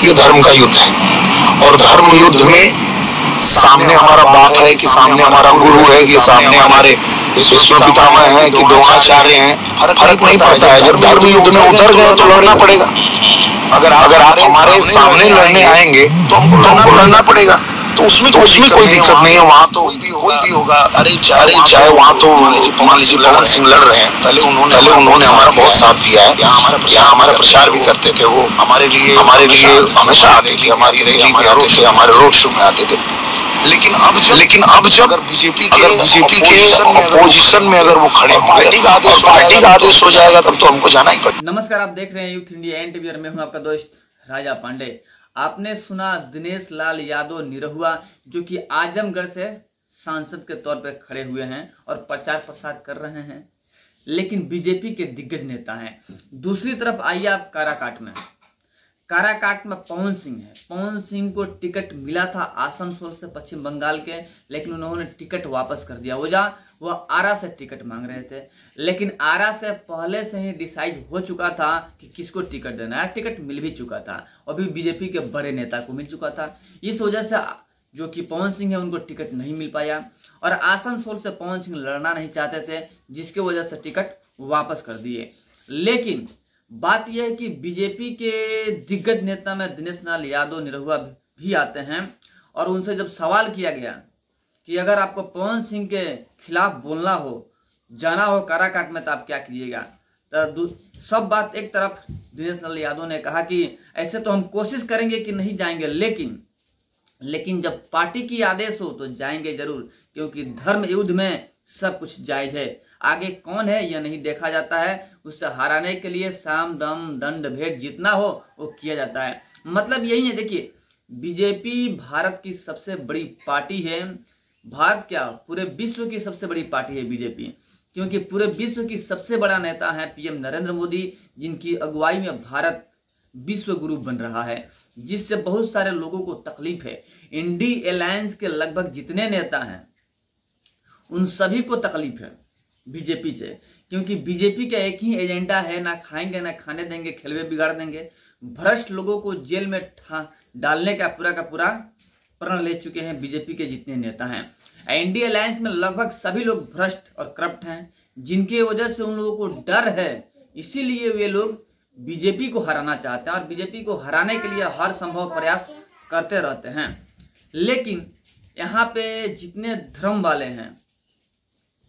जातीय धर्म का युद्ध है। और धर्म युद्ध में सामने हमारा बाप है कि सामने हमारा गुरु है कि सामने हमारे विष्णु पितामह है कि द्रोणाचार्य हैं, फर्क नहीं पड़ता है। जब धर्म युद्ध में उतर गए तो लड़ना पड़ेगा। अगर आप हमारे सामने लड़ने आएंगे तो हमको लड़ना पड़ेगा। तो उसमें कोई दिक्कत नहीं है। वहाँ तो कोई भी होगा। अरे चाहे वहाँ तो मान लीजिए पवन सिंह लड़ रहे हैं, पहले उन्होंने हमारा बहुत साथ दिया है। यहाँ हमारा प्रचार भी करते थे। वो हमारे लिए हमेशा आते थे, हमारी रैली में आते थे, हमारे रोड शो में आते थे। लेकिन अब जब अगर बीजेपी के अपोजिशन में अगर वो खड़े होंगे, पार्टी का आदेश हो जाएगा, तब तो हमको जाना ही पड़ेगा। नमस्कार, आप देख रहे हैं यूथ इंडिया एनटीवी और मैं हूं आपका दोस्त राजा पांडे। आपने सुना दिनेश लाल यादव निरहुआ, जो कि आजमगढ़ से सांसद के तौर पर खड़े हुए हैं और प्रचार प्रसार कर रहे हैं, लेकिन बीजेपी के दिग्गज नेता हैं। दूसरी तरफ आइए आप काराकाट में पवन सिंह है। पवन सिंह को टिकट मिला था आसनसोल से पश्चिम बंगाल के, लेकिन उन्होंने टिकट वापस कर दिया। वह आरा से टिकट मांग रहे थे, लेकिन आरा से पहले से ही डिसाइड हो चुका था कि किसको टिकट देना है। टिकट मिल भी चुका था, अभी बीजेपी के बड़े नेता को मिल चुका था। इस वजह से जो कि पवन सिंह है उनको टिकट नहीं मिल पाया और आसनसोल से पवन सिंह लड़ना नहीं चाहते थे, जिसके वजह से टिकट वापस कर दिए। लेकिन बात यह है कि बीजेपी के दिग्गज नेता में दिनेश लाल यादव निरहुआ भी आते हैं और उनसे जब सवाल किया गया कि अगर आपको पवन सिंह के खिलाफ बोलना हो, जाना हो काराकाट में, तो आप क्या कीजिएगा। तो सब बात एक तरफ, दिनेश लाल यादव ने कहा कि ऐसे तो हम कोशिश करेंगे कि नहीं जाएंगे, लेकिन जब पार्टी की आदेश हो तो जाएंगे जरूर, क्योंकि धर्म युद्ध में सब कुछ जायज है। आगे कौन है यह नहीं देखा जाता है, उससे हराने के लिए साम दम दंड भेद जितना हो वो किया जाता है। मतलब यही है। देखिए, बीजेपी भारत की सबसे बड़ी पार्टी है। भारत क्या, पूरे विश्व की सबसे बड़ी पार्टी है बीजेपी, क्योंकि पूरे विश्व की सबसे बड़ा नेता है पीएम नरेंद्र मोदी, जिनकी अगुवाई में भारत विश्व गुरु बन रहा है, जिससे बहुत सारे लोगों को तकलीफ है। इंडी अलायंस के लगभग जितने नेता हैं उन सभी को तकलीफ है बीजेपी से, क्योंकि बीजेपी का एक ही एजेंडा है, ना खाएंगे ना खाने देंगे, खेलवे बिगाड़ देंगे। भ्रष्ट लोगों को जेल में डालने का पूरा प्रण ले चुके हैं बीजेपी के जितने नेता हैं। एनडी अलायंस में लगभग सभी लोग भ्रष्ट और करप्ट हैं, जिनकी वजह से उन लोगों को डर है। इसीलिए वे लोग बीजेपी को हराना चाहते हैं और बीजेपी को हराने के लिए हर संभव प्रयास करते रहते हैं। लेकिन यहाँ पे जितने धर्म वाले हैं,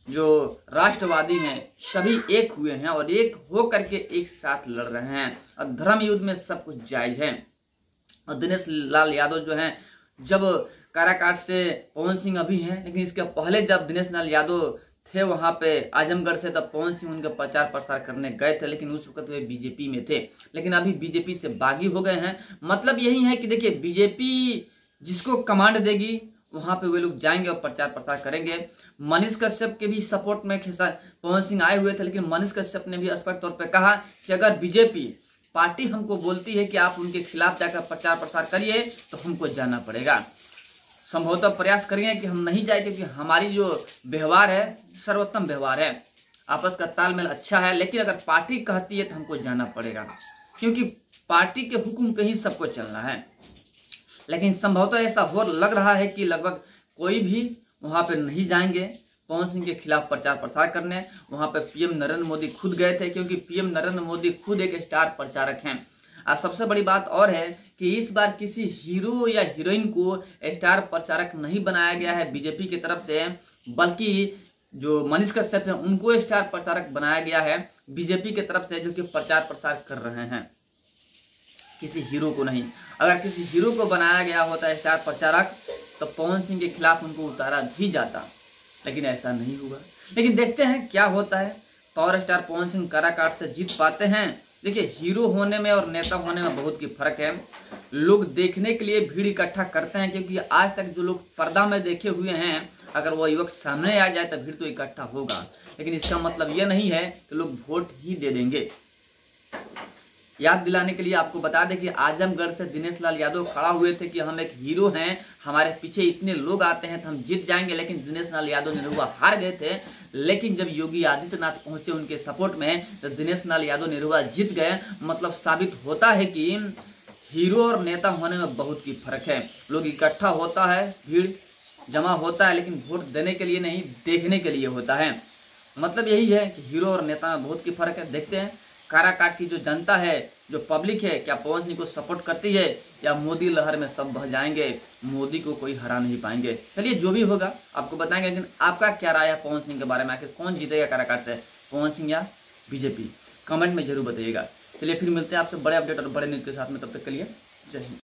जो राष्ट्रवादी हैं, सभी एक हुए हैं और एक हो करके एक साथ लड़ रहे हैं और धर्म युद्ध में सब कुछ जायज है। और दिनेश लाल यादव जो हैं, जब काराकाट से पवन सिंह अभी हैं, लेकिन इसके पहले जब दिनेश लाल यादव थे वहां पे आजमगढ़ से, तब पवन सिंह उनके प्रचार प्रसार करने गए थे, लेकिन उस वक्त वे बीजेपी में थे, लेकिन अभी बीजेपी से बागी हो गए हैं। मतलब यही है कि देखिए, बीजेपी जिसको कमांड देगी वहां पे वे लोग जाएंगे और प्रचार प्रसार करेंगे। मनीष कश्यप के भी सपोर्ट में पवन सिंह आए हुए थे, लेकिन मनीष कश्यप ने भी स्पष्ट तौर पर कहा कि अगर बीजेपी पार्टी हमको बोलती है कि आप उनके खिलाफ जाकर प्रचार प्रसार करिए तो हमको जाना पड़ेगा। संभवतः प्रयास करेंगे कि हम नहीं जाए, क्योंकि हमारी जो व्यवहार है सर्वोत्तम व्यवहार है, आपस का तालमेल अच्छा है। लेकिन अगर पार्टी कहती है तो हमको जाना पड़ेगा, क्योंकि पार्टी के हुक्म पे ही सबको चलना है। लेकिन संभवतः ऐसा हो लग रहा है कि लगभग कोई भी वहां पे नहीं जाएंगे पवन सिंह के खिलाफ प्रचार प्रसार करने। वहां पे पीएम नरेंद्र मोदी खुद गए थे, क्योंकि पीएम नरेंद्र मोदी खुद एक स्टार प्रचारक हैं। और सबसे बड़ी बात और है कि इस बार किसी हीरो या हीरोइन को स्टार प्रचारक नहीं बनाया गया है बीजेपी की तरफ से, बल्कि जो मनीष कश्यप है उनको स्टार प्रचारक बनाया गया है बीजेपी की तरफ से, जो कि प्रचार प्रसार कर रहे हैं, किसी हीरो को नहीं। अगर किसी हीरो को बनाया गया होता स्टार प्रचारक तो पवन सिंह के खिलाफ उनको उतारा भी जाता, लेकिन ऐसा नहीं हुआ। लेकिन देखते हैं क्या होता है। पावर स्टार पवन सिंह काराकाट से जीत पाते हैं। देखिए, हीरो होने में और नेता होने में बहुत की फर्क है। लोग देखने के लिए भीड़ इकट्ठा करते हैं, क्योंकि आज तक जो लोग पर्दा में देखे हुए हैं, अगर वो युवक सामने आ जाए तो भीड़ तो इकट्ठा होगा, लेकिन इसका मतलब यह नहीं है कि लोग वोट ही दे देंगे। याद दिलाने के लिए आपको बता दें कि आजमगढ़ से दिनेश लाल यादव खड़ा हुए थे कि हम एक हीरो हैं, हमारे पीछे इतने लोग आते हैं तो हम जीत जाएंगे। लेकिन दिनेश लाल यादव निरहुआ हार गए थे। लेकिन जब योगी आदित्यनाथ पहुंचे उनके सपोर्ट में तो दिनेश लाल यादव निरहुआ जीत गए। मतलब साबित होता है कि हीरो और नेता होने में बहुत की फर्क है। लोग इकट्ठा होता है, भीड़ जमा होता है, लेकिन वोट देने के लिए नहीं, देखने के लिए होता है। मतलब यही है कि हीरो और नेता में बहुत की फर्क है। देखते हैं काराकाट की जो जनता है, जो पब्लिक है, क्या पवन सिंह को सपोर्ट करती है या मोदी लहर में सब बह जाएंगे, मोदी को कोई हरा नहीं पाएंगे। चलिए जो भी होगा आपको बताएंगे, लेकिन आपका क्या राय है पवन सिंह के बारे में? आखिर कौन जीतेगा काराकाट से, पवन सिंह या बीजेपी? कमेंट में जरूर बताइएगा। चलिए फिर मिलते हैं आपसे बड़े अपडेट और बड़े न्यूज के साथ में, तब तक के लिए जय हिंद।